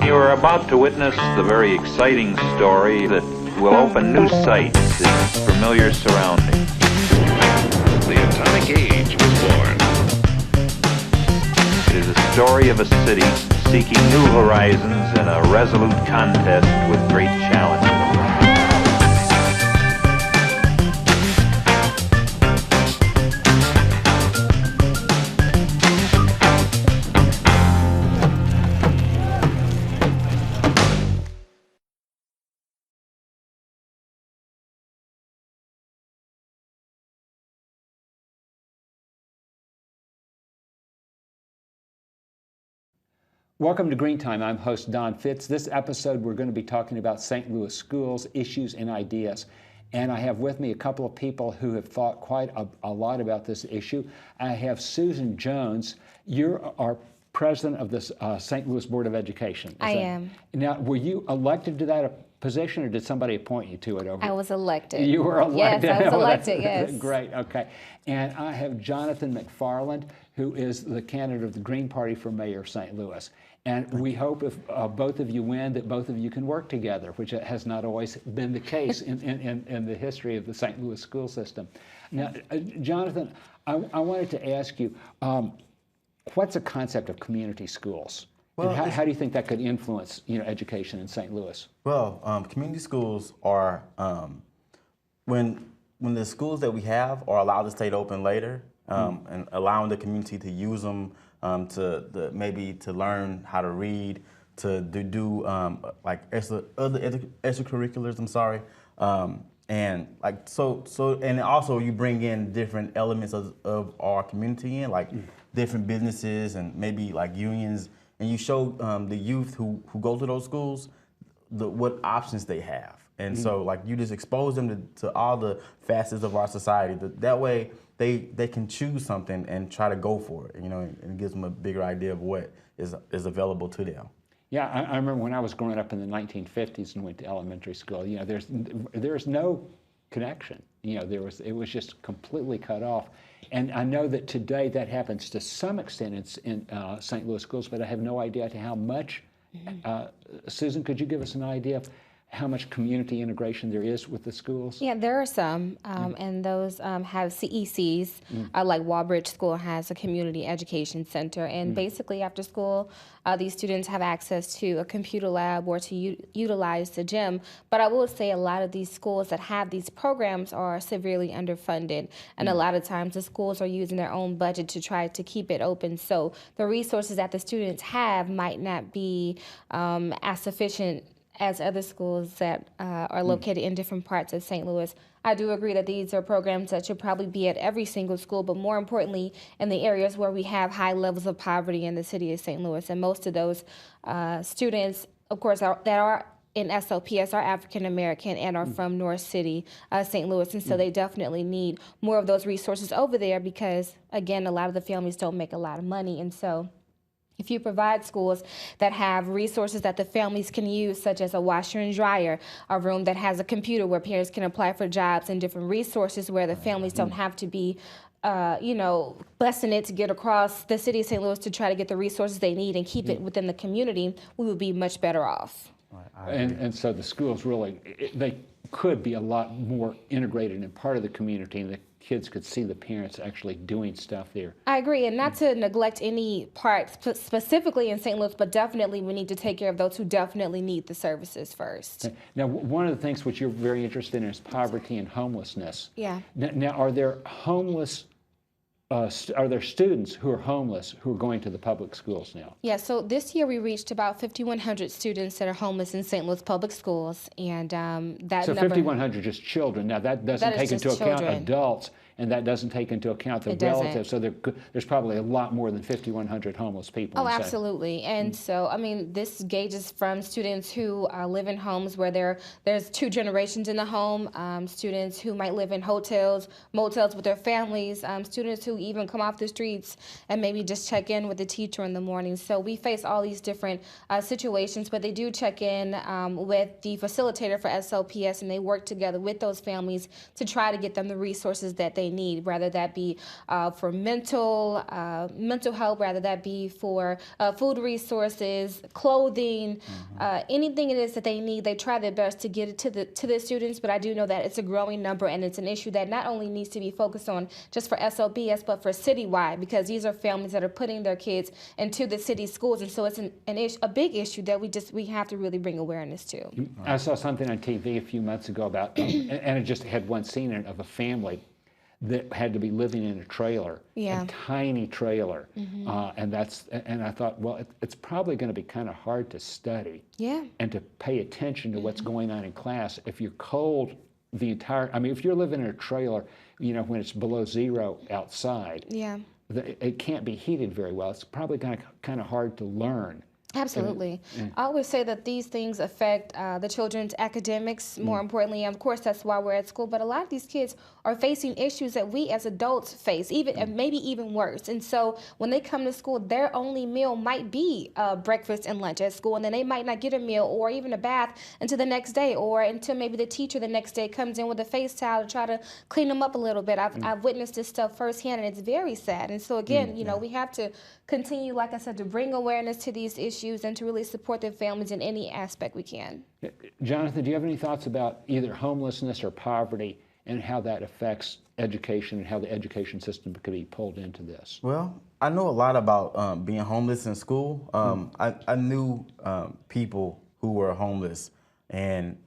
You are about to witness the very exciting story that will open new sights in familiar surroundings. The atomic age was born. It is a story of a city seeking new horizons in a resolute contest with great challenges. Welcome to Green Time. I'm host Don Fitz. This episode we're going to be talking about St. Louis schools, issues, and ideas. And I have with me a couple of people who have thought quite a lot about this issue. I have Susan Jones. You're our president of the St. Louis Board of Education. I am. Now, were you elected to that position, or did somebody appoint you to it over? I was elected. You were elected? Yes, I was elected, yes. Great, okay. And I have Johnathan McFarland, who is the candidate of the Green Party for mayor of St. Louis. And we hope if both of you win, that both of you can work together, which has not always been the case in the history of the St. Louis school system. Now, Johnathan, I wanted to ask you, what's the concept of community schools? Well, and how do you think that could influence, education in St. Louis? Well, community schools are when the schools that we have are allowed to stay open later, and allowing the community to use them maybe to learn how to read, to do like other extracurriculars. I'm sorry, and like and also you bring in different elements of our community in, like different businesses and maybe like unions. And you show the youth who go to those schools what options they have. And so like you just expose them to all the facets of our society. That way they can choose something and try to go for it, and it gives them a bigger idea of what is available to them. Yeah, I remember when I was growing up in the 1950s and went to elementary school, there's no connection. It was just completely cut off. And I know that today that happens to some extent in St. Louis schools, but I have no idea to how much. Susan, could you give us an idea of how much community integration there is with the schools? Yeah, there are some, and those have CECs, like Walbridge School has a community education center, and basically after school, these students have access to a computer lab or to utilize the gym. But I will say a lot of these schools that have these programs are severely underfunded, and a lot of times the schools are using their own budget to try to keep it open. So the resources that the students have might not be as sufficient as other schools that are located in different parts of St. Louis. I do agree that these are programs that should probably be at every single school, but more importantly, in the areas where we have high levels of poverty in the city of St. Louis. And most of those students, of course, that are in SLPS are African American and are from North City, St. Louis, and so they definitely need more of those resources over there because, again, a lot of the families don't make a lot of money, and so if you provide schools that have resources that the families can use, such as a washer and dryer, a room that has a computer where parents can apply for jobs, and different resources where the families don't have to be busting it to get across the city of St. Louis to try to get the resources they need and keep it within the community, we would be much better off. And so the schools really, they could be a lot more integrated and part of the community, and the kids could see the parents actually doing stuff there. I agree, and not to neglect any part specifically in St. Louis, but definitely we need to take care of those who definitely need the services first. Now, one of the things which you're very interested in is poverty and homelessness. Yeah. Now, are there students who are homeless who are going to the public schools now? Yeah, so this year we reached about 5,100 students that are homeless in St. Louis public schools, and that so number... 5,100 just children. Now that doesn't take into account adults, and that doesn't take into account the relatives. So there's probably a lot more than 5,100 homeless people. Oh, absolutely. And so, I mean, this gauges from students who live in homes where there's two generations in the home, students who might live in hotels, motels with their families, students who even come off the streets and maybe just check in with the teacher in the morning. So we face all these different situations, but they do check in with the facilitator for SLPS, and they work together with those families to try to get them the resources that they they need, whether that be for mental help, whether that be for food resources, clothing, anything it is that they need. They try their best to get it to the students, but I do know that it's a growing number, and it's an issue that not only needs to be focused on just for SLBS, but for citywide, because these are families that are putting their kids into the city schools, and so it's a big issue that we have to really bring awareness to. I saw something on TV a few months ago about, and it just had one scene in it of a family that had to be living in a trailer, a tiny trailer, and I thought, well, it's probably going to be kind of hard to study, and to pay attention to what's going on in class if you're cold the entire. I mean, if you're living in a trailer, when it's below zero outside, it can't be heated very well. It's probably kind of hard to learn. Absolutely. I always say that these things affect the children's academics, more importantly. Of course, that's why we're at school. But a lot of these kids are facing issues that we as adults face, and maybe even worse. And so when they come to school, their only meal might be breakfast and lunch at school. And then they might not get a meal or even a bath until the next day, or until maybe the teacher the next day comes in with a face towel to try to clean them up a little bit. I've witnessed this stuff firsthand, and it's very sad. And so again, we have to continue, like I said, to bring awareness to these issues and to really support their families in any aspect we can. Jonathan, do you have any thoughts about either homelessness or poverty and how that affects education and how the education system could be pulled into this? Well, I know a lot about being homeless in school. I knew people who were homeless, and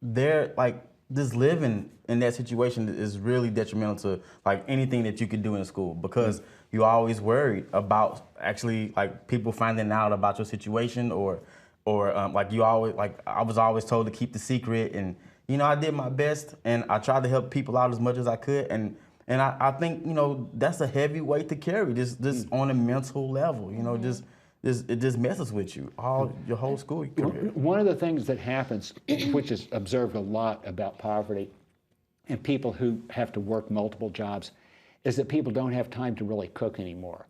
they're like, just living in that situation is really detrimental to like anything that you could do in school, because you're always worried about actually like people finding out about your situation, or like I was always told to keep the secret, and I did my best and I tried to help people out as much as I could, and I think that's a heavy weight to carry, just on a mental level, it just messes with you your whole school career. One of the things that happens, which is observed a lot about poverty and people who have to work multiple jobs, is that people don't have time to really cook anymore.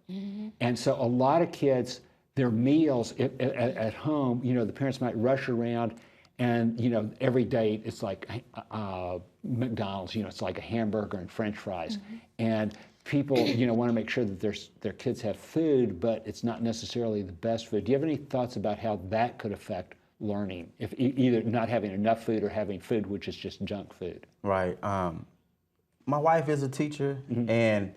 And so a lot of kids, their meals at home, the parents might rush around, and every day it's like McDonald's, it's like a hamburger and French fries. And people, want to make sure that their kids have food, but it's not necessarily the best food. Do you have any thoughts about how that could affect learning, if either not having enough food or having food which is just junk food? Right. My wife is a teacher, and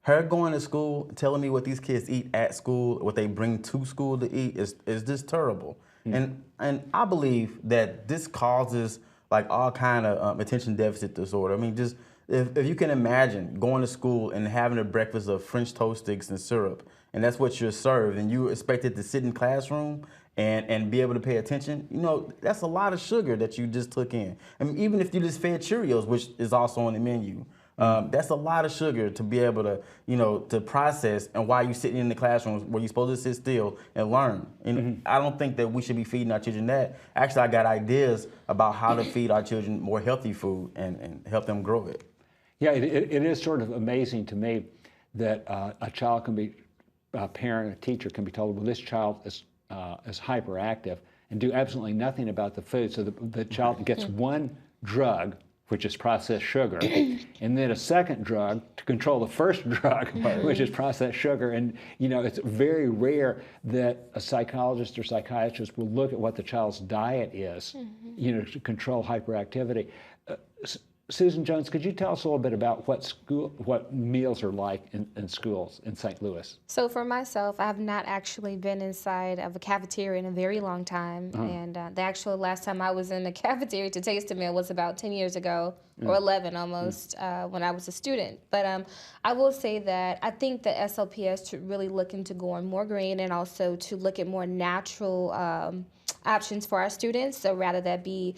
her going to school, telling me what these kids eat at school, what they bring to school to eat, is just terrible. And I believe that this causes like all kind of attention deficit disorder. I mean, just if you can imagine going to school and having a breakfast of French toast sticks and syrup, and that's what you're served, and you're expected to sit in classroom and be able to pay attention, that's a lot of sugar that you just took in. I mean, even if you just fed Cheerios, which is also on the menu, that's a lot of sugar to be able to, to process, and while you're sitting in the classroom where you're supposed to sit still and learn. And I don't think that we should be feeding our children that. Actually, I got ideas about how to feed our children more healthy food and help them grow it. Yeah, it is sort of amazing to me that a child can be, a parent, a teacher can be told, well, this child is hyperactive, and do absolutely nothing about the food. So the child gets one drug, which is processed sugar, and then a second drug to control the first drug, which is processed sugar. And it's very rare that a psychologist or psychiatrist will look at what the child's diet is, to control hyperactivity. Susan Jones, could you tell us a little bit about what meals are like in schools in St. Louis? So for myself, I have not actually been inside of a cafeteria in a very long time. And the actual last time I was in a cafeteria to taste a meal was about 10 years ago, or 11 almost, when I was a student. But I will say that I think that SLPS should really look into going more green, and also to look at more natural options for our students. So rather that be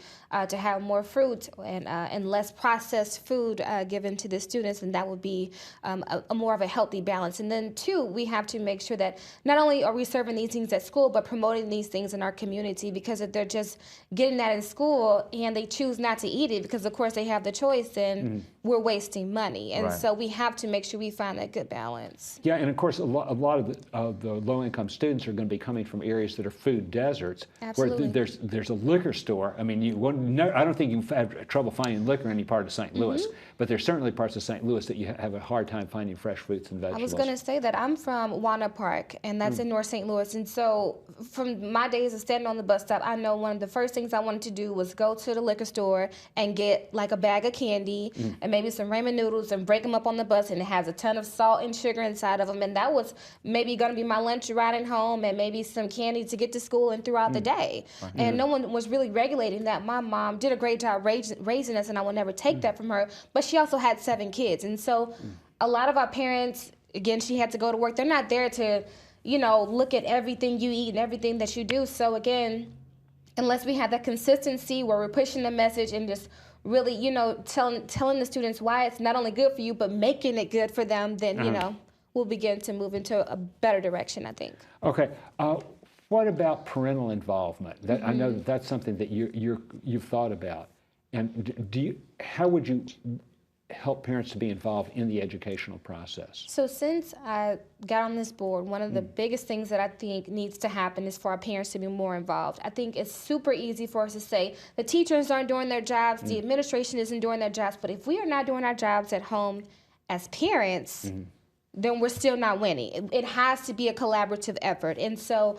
to have more fruit and less processed food given to the students, and that would be a more of a healthy balance. And then two, we have to make sure that not only are we serving these things at school, but promoting these things in our community, because if they're just getting that in school and they choose not to eat it because of course they have the choice, then we're wasting money. And Right. so we have to make sure we find that good balance. Yeah, and of course, a lot of the low-income students are going to be coming from areas that are food deserts, Absolutely. where there's a liquor store. I mean, I don't think you have trouble finding liquor in any part of St. Louis, but there's certainly parts of St. Louis that you have a hard time finding fresh fruits and I vegetables. was going to say that I'm from Walnut Park, and that's in North St. Louis. And so from my days of standing on the bus stop, I know one of the first things I wanted to do was go to the liquor store and get like a bag of candy and maybe some ramen noodles and break them up on the bus, and it has a ton of salt and sugar inside of them. And that was maybe going to be my lunch riding home, and maybe some candy to get to school and throughout the day. And no one was really regulating that. My mom did a great job raising us, and I will never take that from her. But she also had 7 kids. And so a lot of our parents, again, she had to go to work. They're not there to, look at everything you eat and everything that you do. So again, unless we have that consistency where we're pushing the message and just really, telling the students why it's not only good for you, but making it good for them, then, we'll begin to move into a better direction, I think. Okay. What about parental involvement? I know that's something that you've thought about. And how would you help parents to be involved in the educational process? So since I got on this board, one of the biggest things that I think needs to happen is for our parents to be more involved. I think it's super easy for us to say the teachers aren't doing their jobs, the administration isn't doing their jobs, but if we are not doing our jobs at home as parents, then we're still not winning. It has to be a collaborative effort. And so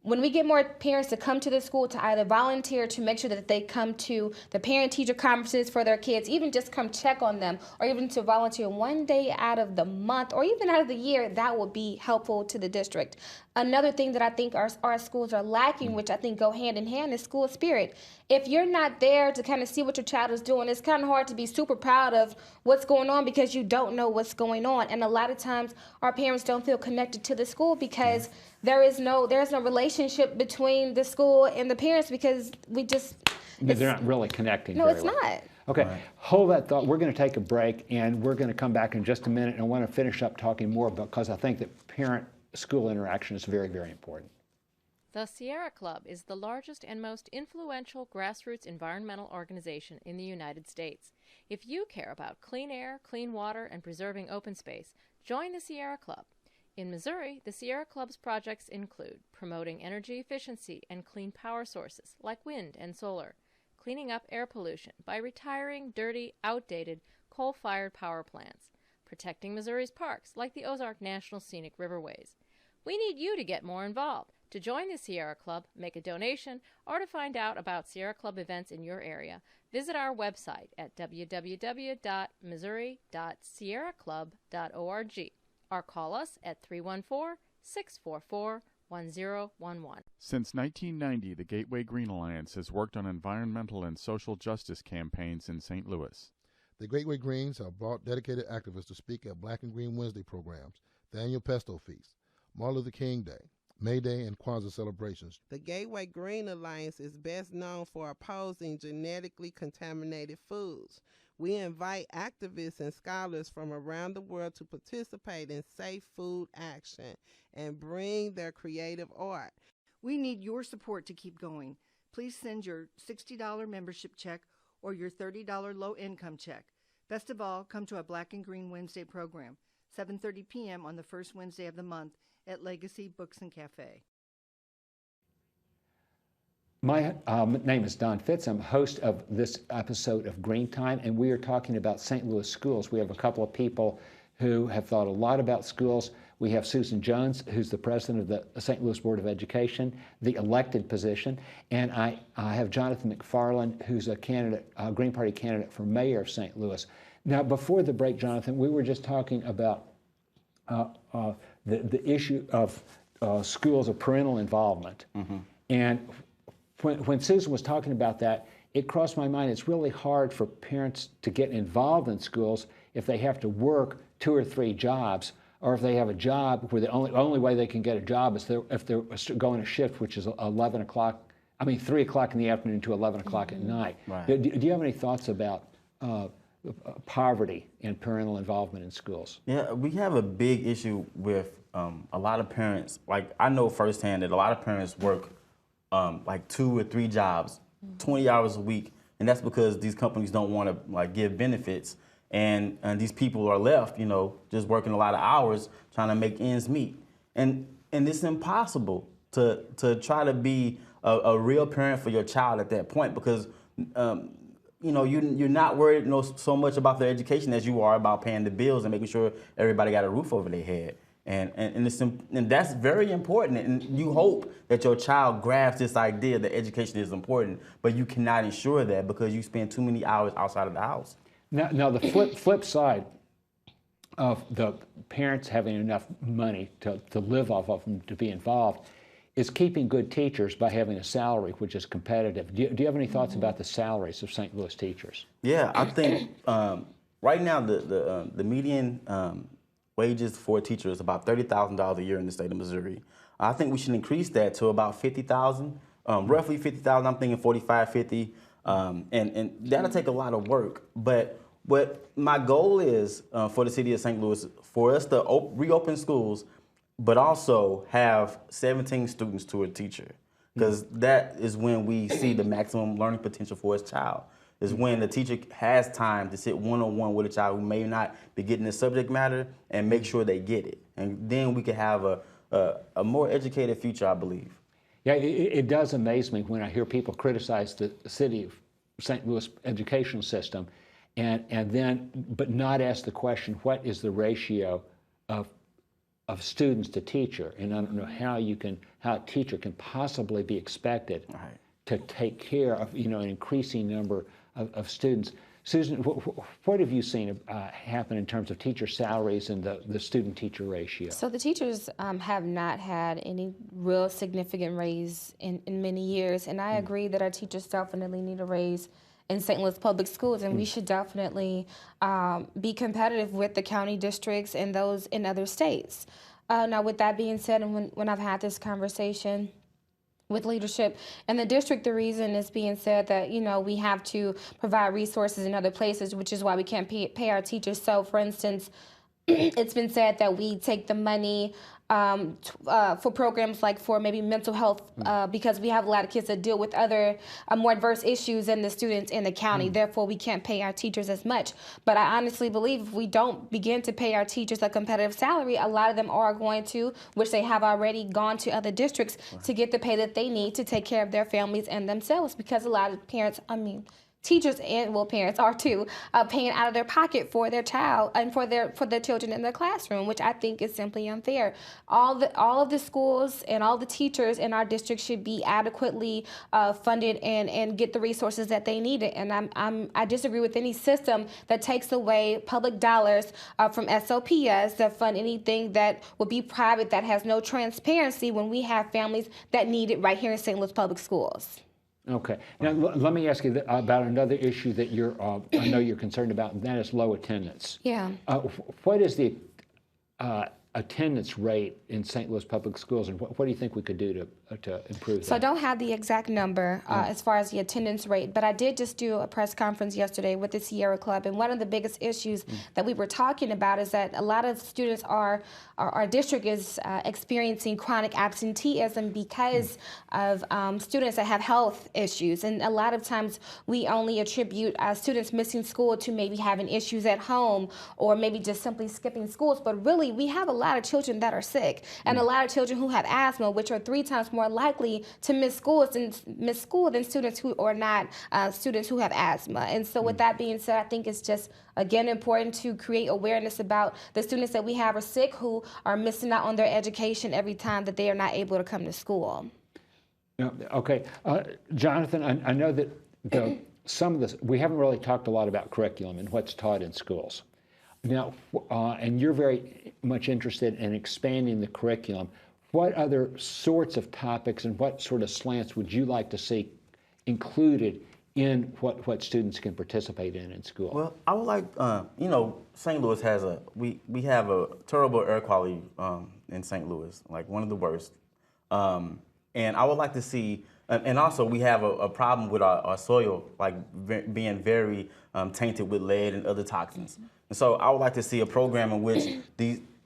when we get more parents to come to the school to either volunteer to make sure that they come to the parent-teacher conferences for their kids, even just come check on them, or even to volunteer one day out of the month or even out of the year, that will be helpful to the district. Another thing that I think our schools are lacking, which I think go hand in hand, is school spirit. If you're not there to kind of see what your child is doing, it's kind of hard to be super proud of what's going on because you don't know what's going on. And a lot of times our parents don't feel connected to the school because there's no relationship between the school and the parents because They're not really connecting. No, very it's well. not. Okay, hold that thought. We're going to take a break, and we're going to come back in just a minute. And I want to finish up talking more because I think that parent-school interaction is very, very important. The Sierra Club is the largest and most influential grassroots environmental organization in the United States. If you care about clean air, clean water, and preserving open space, join the Sierra Club. In Missouri, the Sierra Club's projects include promoting energy efficiency and clean power sources like wind and solar, cleaning up air pollution by retiring dirty, outdated, coal-fired power plants, protecting Missouri's parks like the Ozark National Scenic Riverways. We need you to get more involved. To join the Sierra Club, make a donation, or to find out about Sierra Club events in your area, visit our website at www.missouri.sierraclub.org or call us at 314-644-1011. Since 1990, the Gateway Green Alliance has worked on environmental and social justice campaigns in St. Louis. The Gateway Greens have brought dedicated activists to speak at Black and Green Wednesday programs, the annual Pesto Feast, Martin Luther King Day, May Day, and Kwanzaa celebrations. The Gateway Green Alliance is best known for opposing genetically contaminated foods. We invite activists and scholars from around the world to participate in safe food action and bring their creative art. We need your support to keep going. Please send your $60 membership check or your $30 low-income check. Best of all, come to a Black and Green Wednesday program, 7:30 p.m. on the first Wednesday of the month at Legacy Books and Cafe. My name is Don Fitz. I'm host of this episode of Green Time, and we are talking about St. Louis schools. We have a couple of people who have thought a lot about schools. We have Susan Jones, who's the president of the St. Louis Board of Education, the elected position, and I have Johnathan McFarland, who's a candidate, a Green Party candidate for mayor of St. Louis. Now, before the break, Johnathan, we were just talking about the issue of schools of parental involvement, and when Susan was talking about that, it crossed my mind, it's really hard for parents to get involved in schools if they have to work 2 or 3 jobs, or if they have a job where the only way they can get a job is if they're going a shift, which is 3 o'clock in the afternoon to 11 o'clock at night. Right. Do you have any thoughts about poverty and parental involvement in schools? Yeah, we have a big issue with a lot of parents. Like, I know firsthand that a lot of parents work like 2 or 3 jobs, 20 hours a week, and that's because these companies don't want to give benefits. and these people are left, you know, just working a lot of hours trying to make ends meet. And it's impossible to try to be a real parent for your child at that point, because you know, you're not worried so much about their education as you are about paying the bills and making sure everybody got a roof over their head. And that's very important. And you hope that your child grasps this idea that education is important, but you cannot ensure that because you spend too many hours outside of the house. Now the flip side of the parents having enough money to live off of and to be involved is keeping good teachers by having a salary which is competitive. Do you have any thoughts about the salaries of St. Louis teachers? Yeah, I think right now the median wages for a teacher is about $30,000 a year in the state of Missouri. I think we should increase that to about $50,000, roughly $50,000. I'm thinking 45, 50, and that'll take a lot of work. But what my goal is for the city of St. Louis, for us to reopen schools, but also have 17 students to a teacher, because that is when we see the maximum learning potential for his child. Is when the teacher has time to sit one-on-one with a child who may not be getting the subject matter and make sure they get it. And then we can have a more educated future, I believe. Yeah, it does amaze me when I hear people criticize the city of St. Louis educational system and then, but not ask the question, what is the ratio of students to teacher? And I don't know how a teacher can possibly be expected to take care of, you know, an increasing number of students. Susan, what have you seen happen in terms of teacher salaries and the student-teacher ratio? So the teachers have not had any real significant raise in many years, and I agree that our teachers definitely need a raise in St. Louis public schools, and we should definitely be competitive with the county districts and those in other states. Now, with that being said, and when I've had this conversation with leadership in the district, the reason is being said that, you know, we have to provide resources in other places, which is why we can't pay our teachers. So, for instance, it's been said that we take the money for programs like for maybe mental health because we have a lot of kids that deal with other more adverse issues than the students in the county. Therefore, we can't pay our teachers as much. But I honestly believe if we don't begin to pay our teachers a competitive salary, a lot of them are going to, which they have already gone to other districts to get the pay that they need to take care of their families and themselves, because a lot of parents, teachers and parents are too, paying out of their pocket for their child and for their children in their classroom, which I think is simply unfair. All of the schools and all the teachers in our district should be adequately funded and get the resources that they need. And I disagree with any system that takes away public dollars from SOPs that fund anything that would be private, that has no transparency, when we have families that need it right here in St. Louis Public Schools. Okay. Now, let me ask you about another issue that I know you're concerned about, and that is low attendance. Yeah. What is the attendance rate in St. Louis Public Schools, and what do you think we could do to improve that? So I don't have the exact number as far as the attendance rate, but I did just do a press conference yesterday with the Sierra Club, and one of the biggest issues that we were talking about is that a lot of students our district is experiencing chronic absenteeism because of students that have health issues, and a lot of times we only attribute students missing school to maybe having issues at home or maybe just simply skipping schools, but really we have a lot of children that are sick and a lot of children who have asthma, which are 3 times more likely to miss school than students who are not students who have asthma. And so with that being said, I think it's just, again, important to create awareness about the students that we have are sick, who are missing out on their education every time that they are not able to come to school. Okay. Johnathan, I know that we haven't really talked a lot about curriculum and what's taught in schools. Now, and you're very much interested in expanding the curriculum. What other sorts of topics and what sort of slants would you like to see included in what students can participate in school? Well, I would like, St. Louis has we have a terrible air quality in St. Louis, like one of the worst. And I would like to see, and also we have a problem with our soil, like being very tainted with lead and other toxins. And so I would like to see a program in which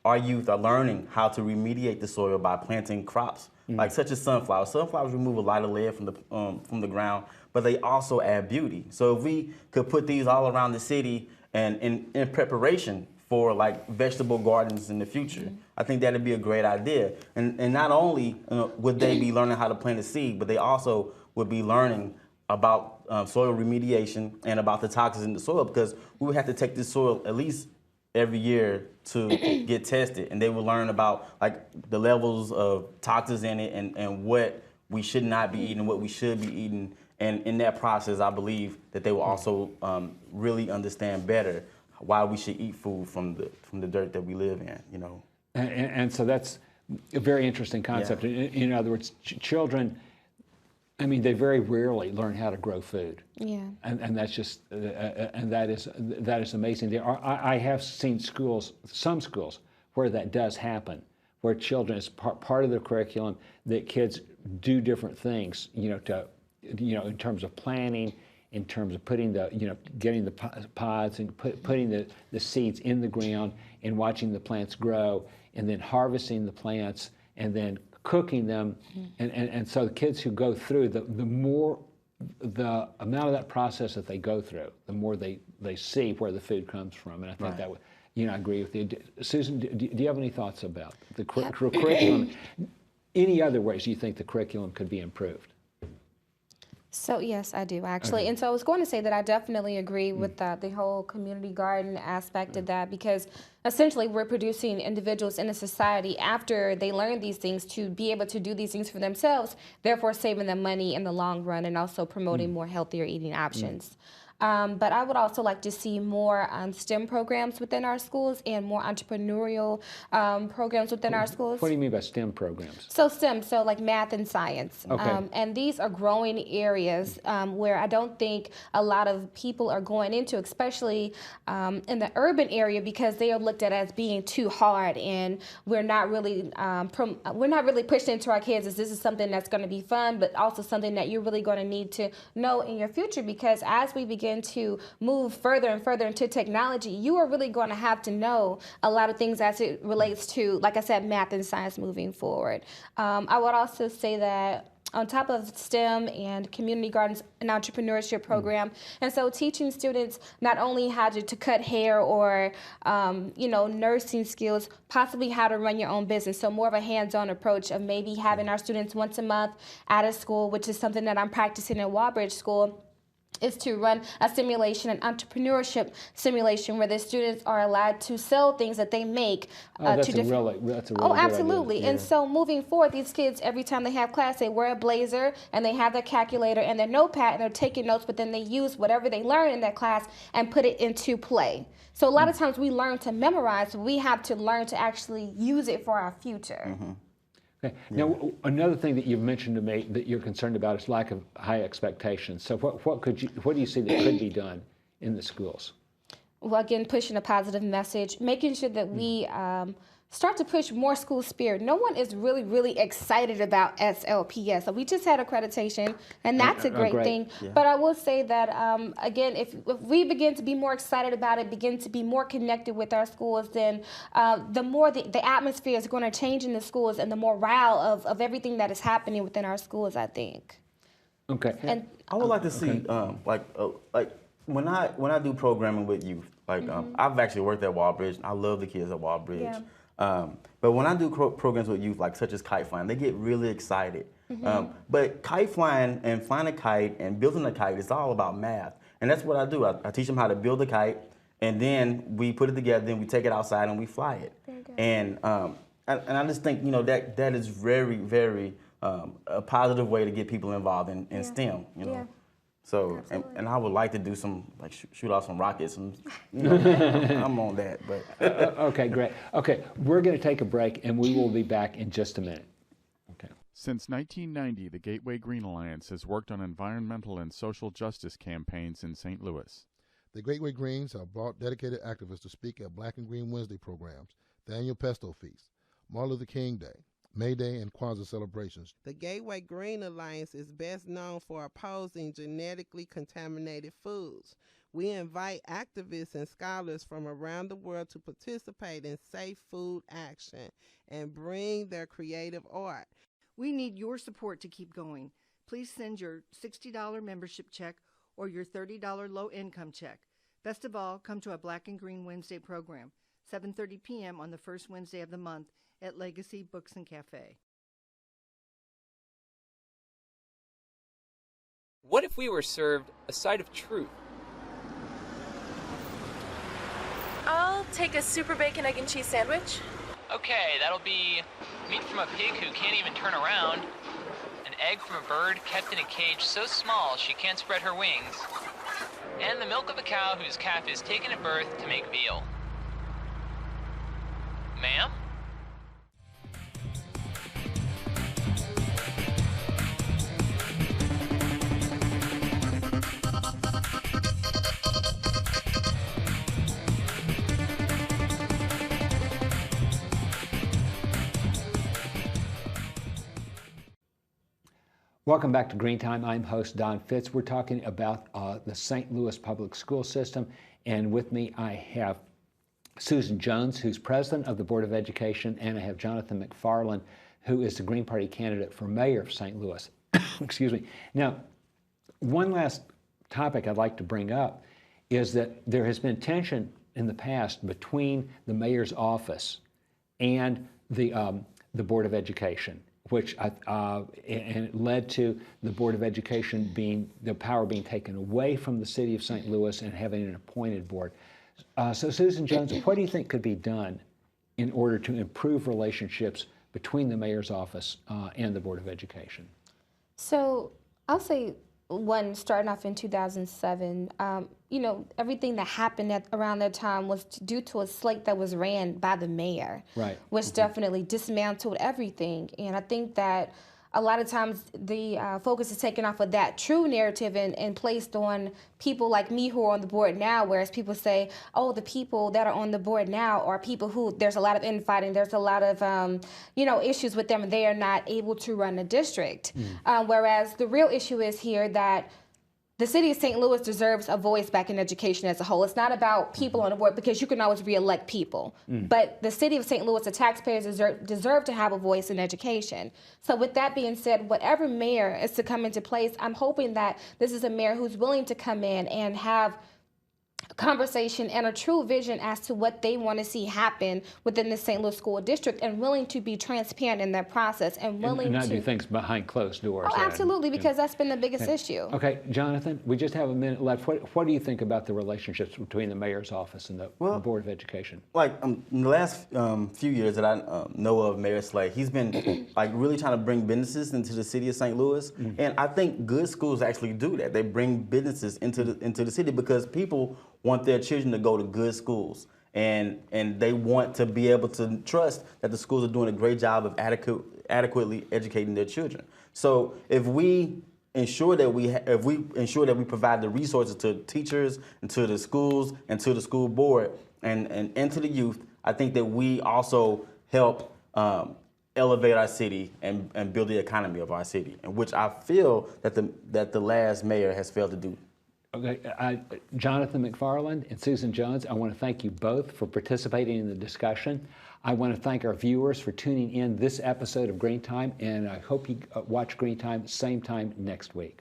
our youth are learning how to remediate the soil by planting crops, like such as sunflowers. Sunflowers remove a lot of lead from the ground, but they also add beauty. So if we could put these all around the city and in preparation for like vegetable gardens in the future. I think that'd be a great idea. And not only would they be learning how to plant a seed, but they also would be learning about soil remediation and about the toxins in the soil, because we would have to take this soil at least every year to get tested, and they will learn about like the levels of toxins in it and what we should not be eating, what we should be eating. And in that process, I believe that they will also really understand better why we should eat food from the dirt that we live in, you know. And so that's a very interesting concept. Yeah. In other words, children, I mean, they very rarely learn how to grow food. Yeah. And that's just, and that is amazing. I have seen schools, some schools, where that does happen, where children, it's part of the curriculum that kids do different things, in terms of planning, in terms of putting getting the pods and putting the seeds in the ground and watching the plants grow, and then harvesting the plants and then cooking them. And so the kids who go through, the amount of that process that they go through, the more they see where the food comes from. And I think that would, I agree with you. Susan, do you have any thoughts about the curriculum? Any other ways you think the curriculum could be improved? So yes, I do actually. Okay. And so I was going to say that I definitely agree with the whole community garden aspect of that, because essentially we're producing individuals in a society after they learn these things to be able to do these things for themselves, therefore saving them money in the long run and also promoting more healthier eating options. But I would also like to see more STEM programs within our schools and more entrepreneurial programs within our schools. What do you mean by STEM programs? So STEM, so like math and science. Okay. And these are growing areas where I don't think a lot of people are going into, especially in the urban area, because they are looked at as being too hard, and we're not really pushing into our kids as this is something that's going to be fun, but also something that you're really going to need to know in your future, because as we begin to move further and further into technology, you are really going to have to know a lot of things as it relates to, like I said, math and science moving forward. I would also say that on top of STEM and community gardens, an entrepreneurship program, and so teaching students not only how to cut hair or nursing skills, possibly how to run your own business. So more of a hands-on approach of maybe having our students once a month at a school, which is something that I'm practicing at Wallbridge School, is to run a simulation, an entrepreneurship simulation, where the students are allowed to sell things that they make. That's a really Oh, good absolutely. idea. And so moving forward, these kids, every time they have class, they wear a blazer and they have their calculator and their notepad and they're taking notes, but then they use whatever they learn in that class and put it into play. So a lot of times we learn to memorize, but we have to learn to actually use it for our future. Okay. Now, another thing that you've mentioned to me that you're concerned about is lack of high expectations. So what do you see that could be done in the schools? Well, again, pushing a positive message, making sure that we start to push more school spirit. No one is really, really excited about SLPS. So we just had accreditation, and that's a great thing. Yeah. But I will say that, again, if we begin to be more excited about it, begin to be more connected with our schools, then the more the atmosphere is going to change in the schools, and the morale of everything that is happening within our schools, I think. Okay. And I would like to see, like when I do programming with youth, I've actually worked at Wallbridge. I love the kids at Wallbridge. Yeah. But when I do programs with youth, like such as kite flying, they get really excited. But kite flying and flying a kite and building a kite is all about math. And that's what I do. I teach them how to build a kite, and then we put it together, then we take it outside and we fly it. And I just think, that is very, very a positive way to get people involved in STEM, Yeah. So, and I would like to do some, shoot off some rockets. And, I'm on that. But okay, great. Okay, we're going to take a break, and we will be back in just a minute. Okay. Since 1990, the Gateway Green Alliance has worked on environmental and social justice campaigns in St. Louis. The Gateway Greens have brought dedicated activists to speak at Black and Green Wednesday programs, the annual Pesto Feast, Martin Luther King Day, May Day, and Kwanzaa celebrations. The Gateway Green Alliance is best known for opposing genetically contaminated foods. We invite activists and scholars from around the world to participate in safe food action and bring their creative art. We need your support to keep going. Please send your $60 membership check or your $30 low-income check. Best of all, come to a Black and Green Wednesday program, 7:30 p.m. on the first Wednesday of the month at Legacy Books and Cafe. What if we were served a side of truth? I'll take a super bacon, egg, and cheese sandwich. Okay, that'll be meat from a pig who can't even turn around, an egg from a bird kept in a cage so small she can't spread her wings, and the milk of a cow whose calf is taken at birth to make veal. Ma'am? Welcome back to Green Time. I'm host Don Fitz. We're talking about the St. Louis public school system, and with me I have Susan Jones, who's president of the Board of Education, and I have Johnathan McFarland, who is the Green Party candidate for mayor of St. Louis. Excuse me. Now, one last topic I'd like to bring up is that there has been tension in the past between the mayor's office and the Board of Education, which and it led to the Board of Education the power being taken away from the city of St. Louis and having an appointed board. So Susan Jones, what do you think could be done in order to improve relationships between the mayor's office and the Board of Education? So I'll say one, starting off in 2007, everything that happened around that time was due to a slate that was ran by the mayor, right? Which definitely dismantled everything. And I think that a lot of times the focus is taken off of that true narrative and placed on people like me who are on the board now, whereas people say, oh, the people that are on the board now are people who there's a lot of infighting, there's a lot of issues with them, and they are not able to run a district. Whereas the real issue is here that the city of St. Louis deserves a voice back in education as a whole. It's not about people on the board, because you can always re-elect people. But the city of St. Louis, the taxpayers deserve to have a voice in education. So with that being said, whatever mayor is to come into place, I'm hoping that this is a mayor who's willing to come in and have a conversation and a true vision as to what they want to see happen within the St. Louis school district, and willing to be transparent in that process and willing and not to do things behind closed doors. Oh, absolutely, because that's been the biggest issue. Okay, Johnathan, we just have a minute left. What do you think about the relationships between the mayor's office and the Board of Education? In the last few years that I know of Mayor Slay, he's been really trying to bring businesses into the city of St. Louis, and I think good schools actually do that. They bring businesses into the city because people want their children to go to good schools, and they want to be able to trust that the schools are doing a great job of adequately educating their children. So if we ensure that we provide the resources to teachers and to the schools and to the school board and to the youth, I think that we also help elevate our city and build the economy of our city, and which I feel that the last mayor has failed to do. Okay, Johnathan McFarland and Susan Jones, I want to thank you both for participating in the discussion. I want to thank our viewers for tuning in this episode of Green Time, and I hope you watch Green Time same time next week.